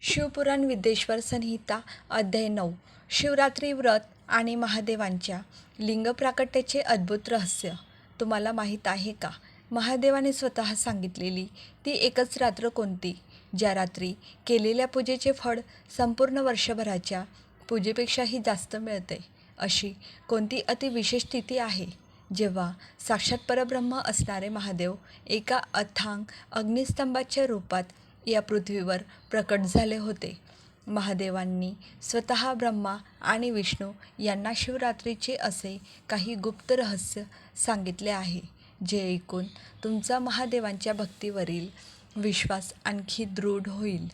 शिवपुराण विद्येश्वर संहिता अध्याय 9 शिवरात्री व्रत आणि महादेवांच्या लिंग प्राकट्याचे अद्भुत रहस्य तुम्हाला माहीत आहे का? महादेवाने स्वतः सांगितलेली ती एकच रात्र कोणती, ज्या रात्री केलेल्या पूजेचे फळ संपूर्ण वर्षभराच्या पूजेपेक्षाही जास्त मिळते? अशी कोणती अतिविशेष तिथी आहे जेव्हा साक्षात परब्रह्म असणारे महादेव एका अथांग अग्निस्तंभाच्या रूपात या पृथ्वीवर प्रकट झाले होते? महादेवांनी स्वतः ब्रह्मा आणि विष्णू यांना शिवरात्रीचे असे काही गुप्त रहस्य सांगितले आहे, जे ऐकून तुमचा महादेवांच्या भक्तीवरील विश्वास आणखी दृढ होईल.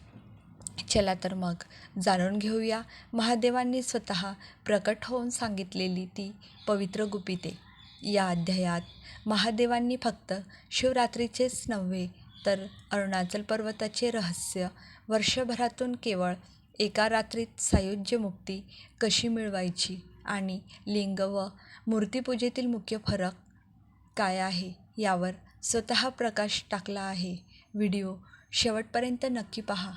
चला तर मग जाणून घेऊया महादेवांनी स्वतः प्रकट होऊन सांगितलेली ती पवित्र गुपिते. या अध्यायात महादेवांनी फक्त शिवरात्रीचेच नव्हे तर अरुणाचल पर्वताचे रहस्य, वर्षभरातून केवळ एका रात्रीत सायुज्य मुक्ती कशी मिळवायची आणि लिंग व मूर्तिपूजेतील मुख्य फरक काय आहे यावर स्वतः प्रकाश टाकला आहे. व्हिडिओ शेवटपर्यंत नक्की पहा,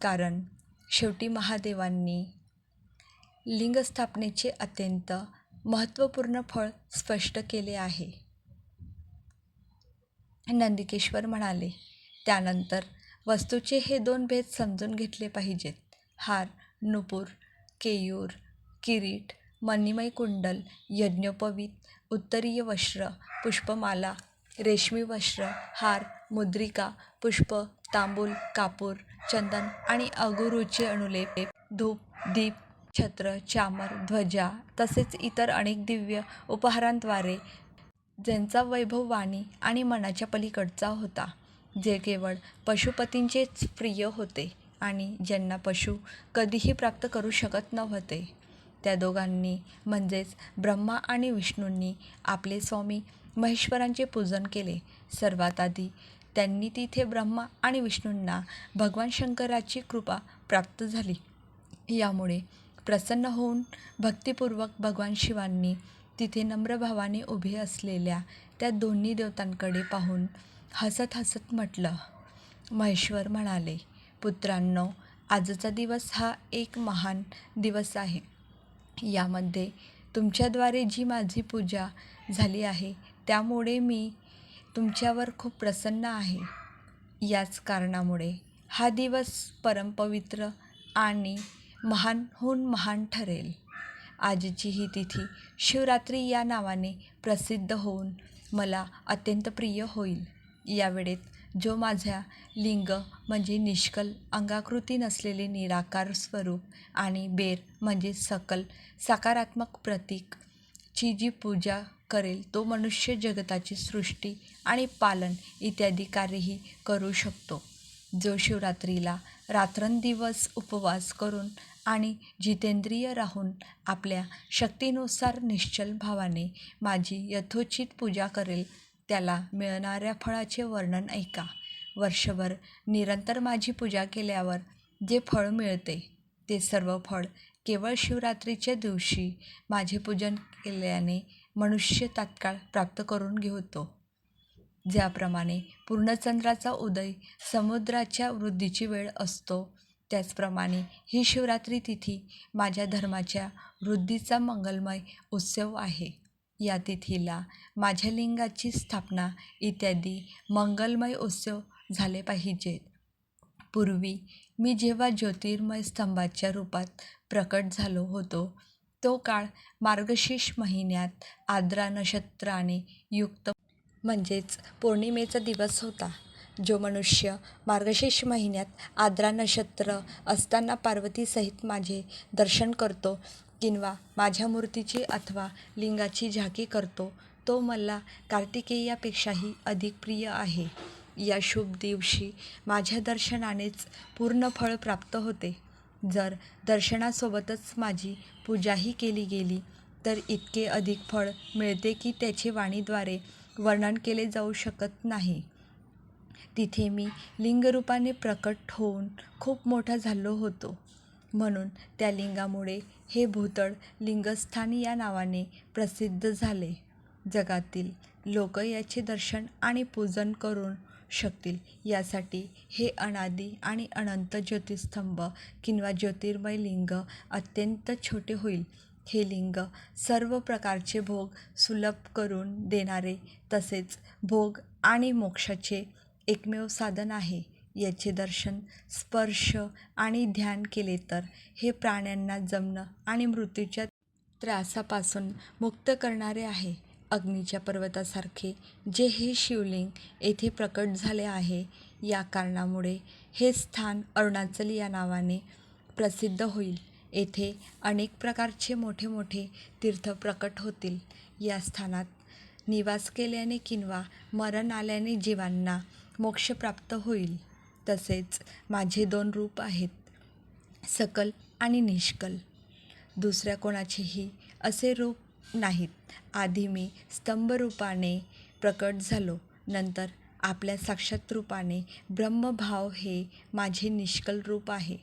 कारण शेवटी महादेवांनी लिंगस्थापनेचे अत्यंत महत्त्वपूर्ण फळ स्पष्ट केले आहे. नंदिकेश्वर म्हणाले, त्यानंतर वस्तूचे हे दोन भेद समजून घेतले पाहिजेत. हार, नुपूर, केयूर, किरीट, मणिमय कुंडल, यज्ञोपवीत, उत्तरीय वस्त्र, पुष्पमाला, रेशमी वस्त्र, हार, मुद्रिका, पुष्प, तांबूल, कापूर, चंदन आणि अगुरूचे अणुलेप, धूप, दीप, छत्र, चामर, ध्वजा तसेच इतर अनेक दिव्य उपहारांद्वारे ज्यांचा वैभव वाणी आणि मनाच्या पलीकडचा होता, जे केवळ पशुपतींचेच प्रिय होते आणि ज्यांना पशु कधीही प्राप्त करू शकत नव्हते, त्या दोघांनी म्हणजेच ब्रह्मा आणि विष्णूंनी आपले स्वामी महेश्वरांचे पूजन केले. सर्वात आधी त्यांनी तिथे ब्रह्मा आणि विष्णूंना भगवान शंकराची कृपा प्राप्त झाली. यामुळे प्रसन्न होऊन भक्तिपूर्वक भगवान शिवांनी तिथे नम्रभावाने उभे असलेल्या त्या दोन्ही देवतांकडे पाहून हसत हसत म्हटलं. महेश्वर म्हणाले, पुत्रांनो, आजचा दिवस हा एक महान दिवस आहे. यामध्ये तुमच्याद्वारे जी माझी पूजा झाली आहे त्यामुळे मी तुमच्यावर खूप प्रसन्न आहे. याच कारणामुळे हा दिवस परमपवित्र आणि महानहून महान ठरेल. आजची ही तिथी शिवरात्री या नावाने प्रसिद्ध होऊन मला अत्यंत प्रिय होईल. या वेळेत जो माझ्या लिंग म्हणजे निष्कल अंगाकृती नसलेले निराकार स्वरूप आणि बेर म्हणजे सकल सकारात्मक प्रतीक ची जी पूजा करेल तो मनुष्य जगताची सृष्टी आणि पालन इत्यादी कार्यही करू शकतो. जो शिवरात्रीला रात्रंदिवस उपवास करून आणि जितेंद्रिय राहून आपल्या शक्तीनुसार निश्चल भावाने माझी यथोचित पूजा करेल, त्याला मिळणाऱ्या फळाचे वर्णन ऐका. वर्षभर निरंतर माझी पूजा केल्यावर जे फळ मिळते ते सर्व फळ केवळ शिवरात्रीच्या दिवशी माझे पूजन केल्याने मनुष्य तात्काळ प्राप्त करून घेतो. ज्याप्रमाणे पूर्णचंद्राचा उदय समुद्राच्या वृद्धीची वेळ असतो, त्याचप्रमाणे ही शिवरात्री तिथी माझ्या धर्माच्या वृद्धीचा मंगलमय उत्सव आहे. या तिथीला माझ्या लिंगाची स्थापना इत्यादी मंगलमय उत्सव झाले पाहिजेत. पूर्वी मी जेव्हा ज्योतिर्मय स्तंभाच्या रूपात प्रकट झालो होतो, तो काळ मार्गशीर्ष महिन्यात आर्द्रा नक्षत्राने युक्त म्हणजेच पौर्णिमेचा दिवस होता. जो मनुष्य मार्गशीर्ष महिन्यात आर्द्रा नक्षत्र असताना पार्वतीसहित माझे दर्शन करतो किंवा माझ्या मूर्तीची अथवा लिंगाची झाकी करतो, तो मला कार्तिकेयापेक्षाही अधिक प्रिय आहे. या शुभ दिवशी माझ्या दर्शनानेच पूर्ण फळ प्राप्त होते. जर दर्शनासोबतच माझी पूजाही केली गेली तर इतके अधिक फळ मिळते की त्याचे वाणीद्वारे वर्णन केले जाऊ शकत नाही. तिथे मी लिंगरूपाने प्रकट होऊन खूप मोठा झालो होतो, म्हणून त्या लिंगामुळे हे भूतळ लिंगस्थान या नावाने प्रसिद्ध झाले. जगातील लोक याचे दर्शन आणि पूजन करून शकतील. यासाठी हे अनादी आणि अनंत ज्योतिस्तंभ किंवा ज्योतिर्मय लिंग अत्यंत छोटे होईल. हे लिंग सर्व प्रकारचे भोग सुलभ करून देणारे तसेच भोग आणि मोक्षाचे एकमेव साधन आहे. याचे दर्शन, स्पर्श आणि ध्यान केले तर हे प्राण्यांना जमणं आणि मृत्यूच्या त्रासापासून मुक्त करणारे आहे. अग्नीच्या पर्वतासारखे जे हे शिवलिंग येथे प्रकट झाले आहे, या कारणामुळे हे स्थान अरुणाचल या नावाने प्रसिद्ध होईल. येथे अनेक प्रकारचे मोठे मोठे तीर्थ प्रकट होतील. या स्थानात निवास केल्याने किंवा मरण आल्याने जीवांना मोक्ष प्राप्त होईल. तसेच माझे 2 रूप आहेत, सकल आणि निष्कल. दुसऱ्या कोणाचेही असे रूप नाहीत. आधी मी स्तंभरूपाने प्रकट झालो, नंतर आपल्या साक्षात रूपाने ब्रह्मभाव हे माझे निष्कल रूप आहे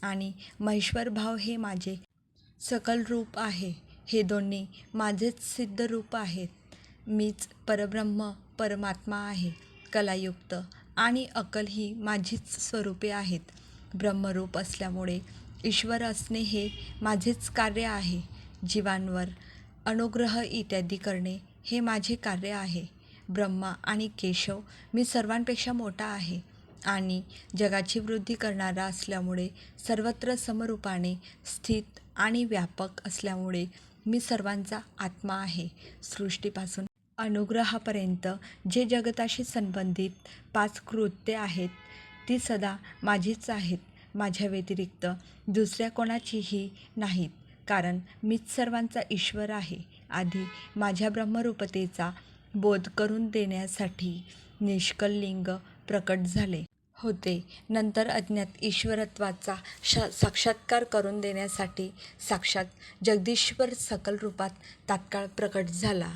आणि महेश्वर भाव हे माझे सकल रूप आहे. हे दोन्ही माझेच सिद्ध रूप आहेत. मीच परब्रह्म परमात्मा आहे. कलायुक्त आणि अकल ही माझीच स्वरूपे आहेत. ब्रह्मरूप असल्यामुळे ईश्वर असणे हे माझेच कार्य आहे. जीवांवर अनुग्रह इत्यादी करणे हे माझे कार्य आहे. ब्रह्मा आणि केशव मी सर्वांपेक्षा मोठा आहे आणि जगाची वृद्धी करणारा असल्यामुळे सर्वत्र समरूपाने स्थित आणि व्यापक असल्यामुळे मी सर्वांचा आत्मा आहे. सृष्टीपासून अनुग्रहापर्यंत जे जगताशी संबंधित 5 कृत्ये आहेत ती सदा माझीच आहेत. माझ्या व्यतिरिक्त दुसऱ्या कोणाचीही नाहीत, कारण मीच सर्वांचा ईश्वर आहे. आधी माझ्या ब्रह्मरूपतेचा बोध करून देण्यासाठी निष्कल लिंग प्रकट झाले होते. नंतर अज्ञात ईश्वरत्वाचा साक्षात्कार करून देण्यासाठी साक्षात जगदीश्वर सकल रूपात तात्काळ प्रकट झाला.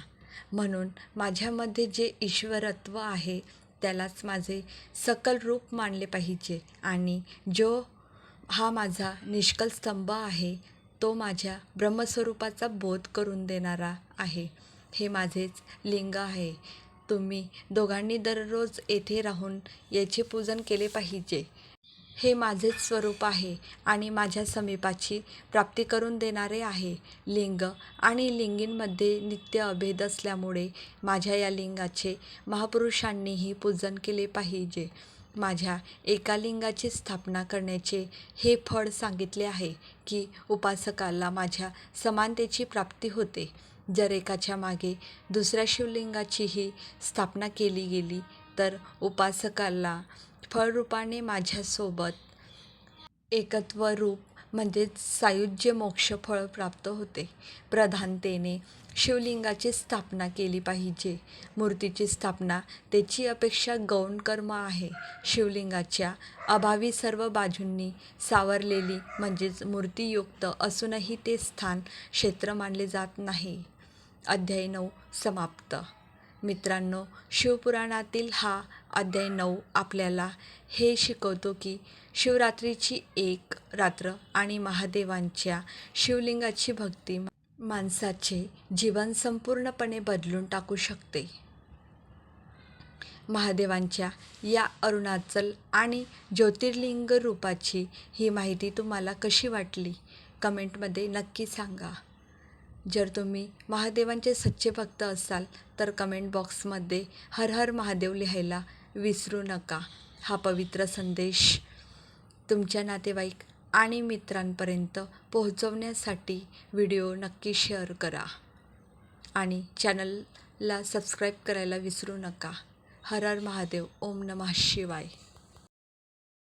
म्हणून माझ्यामध्ये जे ईश्वरत्व आहे त्यालाच माझे सकल रूप मानले पाहिजे आणि जो हा माझा निष्कल स्तंभ आहे तो माझ्या ब्रह्मस्वरूपाचा बोध करून देणारा आहे. हे माझेच लिंग आहे. तुम्ही दोघांनी दररोज येथे राहून याचे पूजन केले पाहिजे. हे माझेच स्वरूप आहे आणि माझ्या समीपाची प्राप्ती करून देणारे आहे. लिंग आणि लिंगींमध्ये नित्य अभेद असल्यामुळे माझ्या या लिंगाचे महापुरुषांनीही पूजन केले पाहिजे. माझ्या एका लिंगाची स्थापना करण्याचे हे फळ सांगितले आहे की उपासकाला माझ्या समानतेची प्राप्ती होते. जर एकाच्या मागे दुसऱ्या शिवलिंगाचीही स्थापना केली गेली तर उपासकाला फळरूपाने माझ्यासोबत एकत्व रूप म्हणजेच सायुज्य मोक्ष फळ प्राप्त होते. प्रधानतेने शिवलिंगाची स्थापना केली पाहिजे. मूर्तीची स्थापना त्याची अपेक्षा गौण कर्म आहे. शिवलिंगाच्या अभावी सर्व बाजूंनी सावरलेली म्हणजेच मूर्तियुक्त असूनही ते स्थान क्षेत्र मानले जात नाही. अध्याय 9 समाप्त. मित्रांनो, शिवपुराणातील हा अध्याय 9 आपल्याला हे शिकवतो की शिवरात्रीची एक रात्र आणि महादेवांच्या शिवलिंगाची भक्ती माणसाचे जीवन संपूर्णपणे बदलून टाकू शकते. महादेवांच्या या अरुणाचल आणि ज्योतिर्लिंग रूपाची ही माहिती तुम्हाला कशी वाटली कमेंटमध्ये नक्की सांगा. जर तुम्ही महादेवांचे सच्चे भक्त असाल तर कमेंट बॉक्समध्ये हर हर महादेव लिहायला विसरू नका. हा पवित्र संदेश तुमच्या नातेवाईक आणि मित्रांपर्यंत पोहोचवण्यासाठी व्हिडिओ नक्की शेअर करा आणि चॅनलला सबस्क्राईब करायला विसरू नका. हर हर महादेव. ओम नमः शिवाय.